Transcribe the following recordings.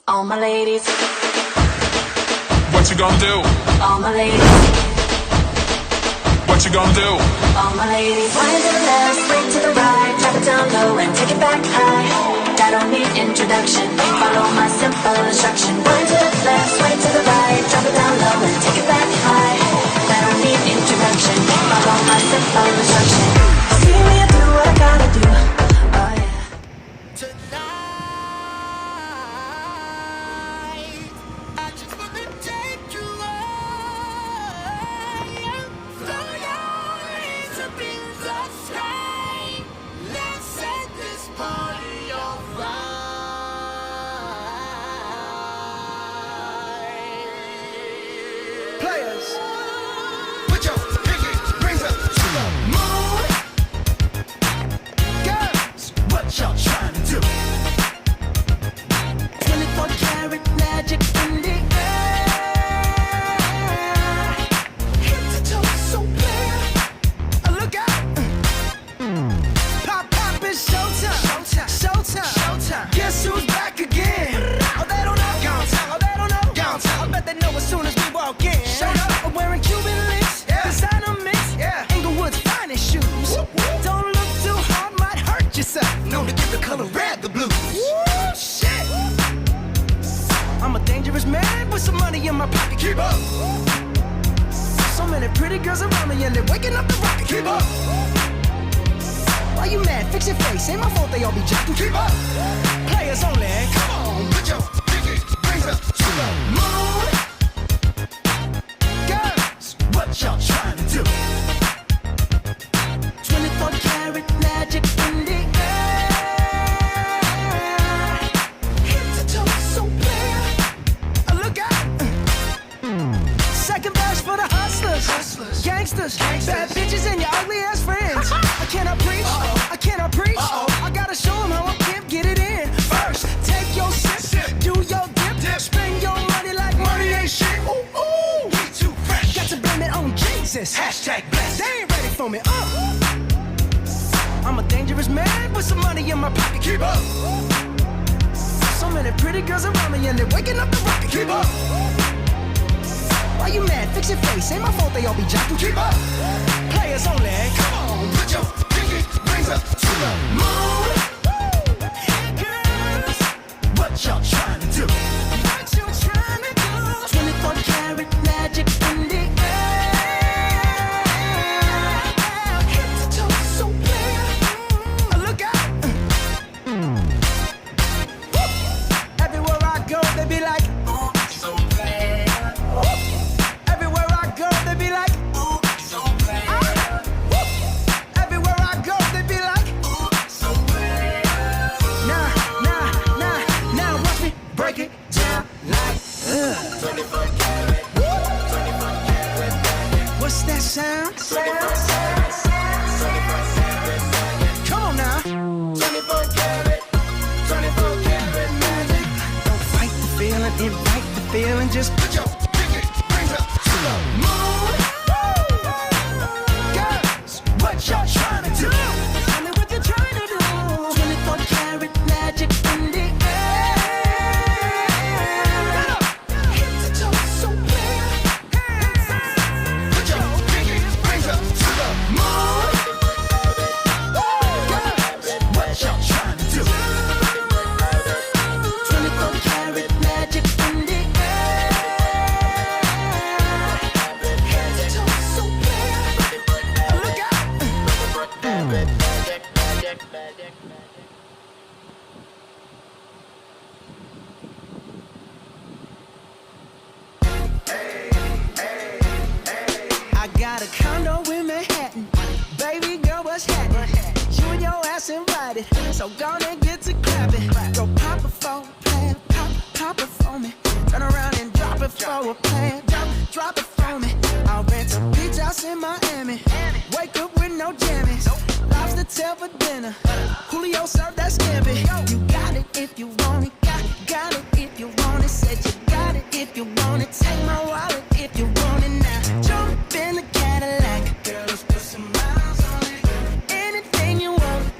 All my ladies. What you gonna do? All my ladies. What you gonna do? All my ladies. Wind to the left, swing to the right, drop it down low and take it back high. That don't need introduction. Follow my simple instruction. Wind to the left, swing to the right, drop it down low and take it back high. That don't need introduction. Follow my simple instruction. See me and do what I gotta do. Oh yeah.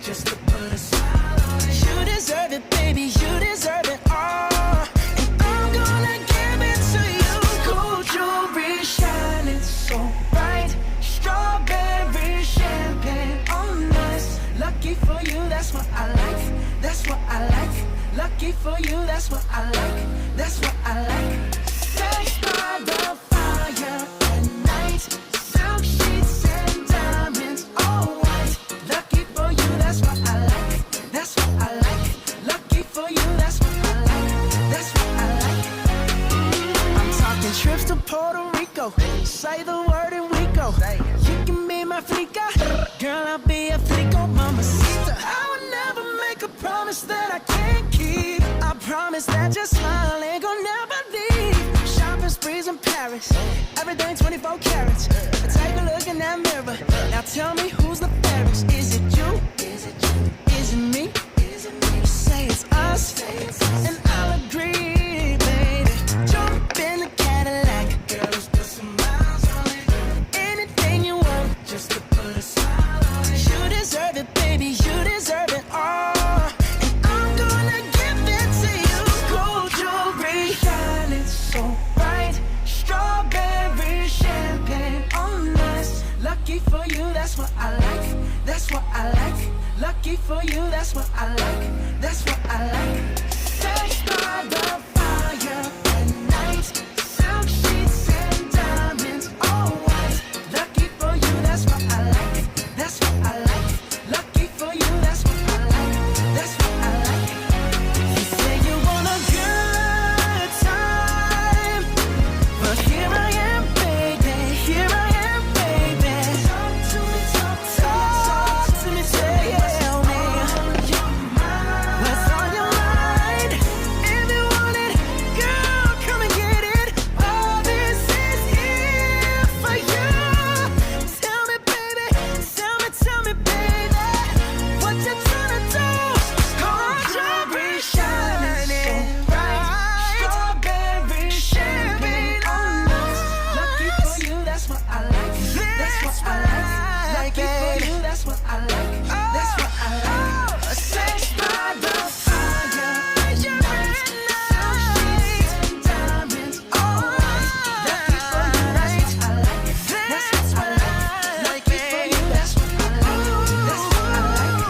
Just to put a smile on it. You deserve it, baby, you deserve it all. And what I like. Lucky for you, that's what I like. That's what I like. Sex by the fire at night. Silk sheets and diamonds, all white. Lucky for you, that's what I like. That's what I like. Lucky for you, that's what I like. That's what I like. I'm talking trips to Puerto Rico. Say the word and we go. You can be my flica, girl, I'll be a flico, mamacita. I would never make a promise that I can't keep. I promise that your smile ain't gonna never leave. Shopping sprees in Paris, everything 24 carats. Take a look in that mirror. Now tell me who's the fairest? Is it you? Is it you? Is it me? Is it me? Say it's us, and I'll agree, baby. Jump in the Cadillac, girl, let's put some miles on it. Anything you want, just to put a smile on it. You deserve it, baby, you deserve it all. And I'm gonna give it to you. Gold jewelry, shining so bright. Strawberry champagne on us. Lucky for you, that's what I like. That's what I like. Lucky for you, that's what I like. That's what I like. Sex by the fire at night. Silk sheets and diamonds, all white. Lucky for you, that's what I like. That's what I like. Lucky for you, that's what I like. That's what I like. You say you want a good time, but here I am, baby. Here I am, baby. Talk to me, talk to me, tell me what's on your mind. If you want it, girl, come and get it. All this is here for you. Tell me, baby, tell me, baby, what you tryna do? Gold jewelry shining bright. Strawberry champagne on us. Lucky for you, that's what I like. That's what I like. Lucky for you, that's what I like. That's what I like. Sex by the fire at night. Silk sheets and diamonds, all white. Lucky for you, that's what I like. That's what I like. Lucky for you, that's what I like. That's what I like.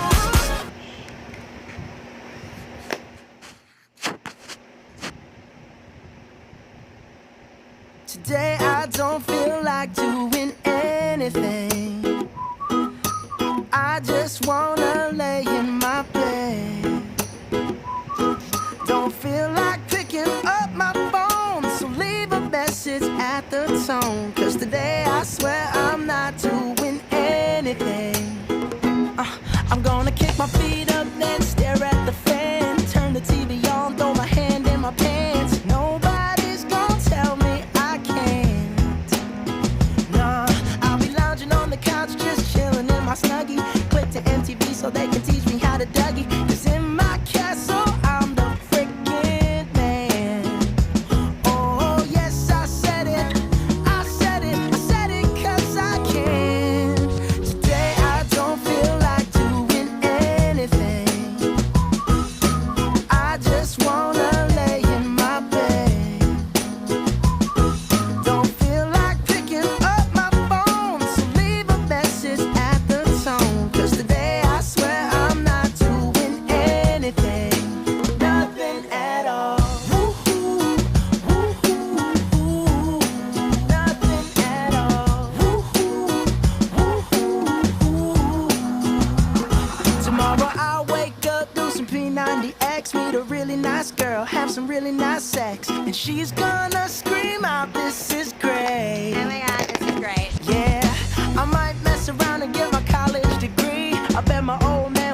Today I don't feel like doing anything. I just wanna lay in my bed. Don't feel like picking up my phone, so leave a message at the tone. 'Cause today I swear I'm not doing anything. I'm gonna kick my feet up, then stare at the fan. Turn the TV on, throw my hand in my pants. Nobody's gonna tell me I can't. Nah, I'll be lounging on the couch, just chilling in my snuggie. Click to MTV so they can teach me how to Dougie. 'Cause in my castle, I'm the freaking man. Oh, yes, I said it. I said it. I said it 'cause I can. Today I don't feel like doing anything. I just wanna lay in my bed. Don't feel like picking up my phone, so leave a message at the tone. 'Cause today I swear I'm not doing anything. Nothing at all. Woo-hoo, woo-hoo, nothing at all. Woo-hoo, woo-hoo. Tomorrow I'll wake up, do some P90X, meet a really nice girl, have some really nice sex, and she's gonna scream out, "This is great." Oh my god, this is great. Yeah, I might mess around and get my college degree. I bet my old man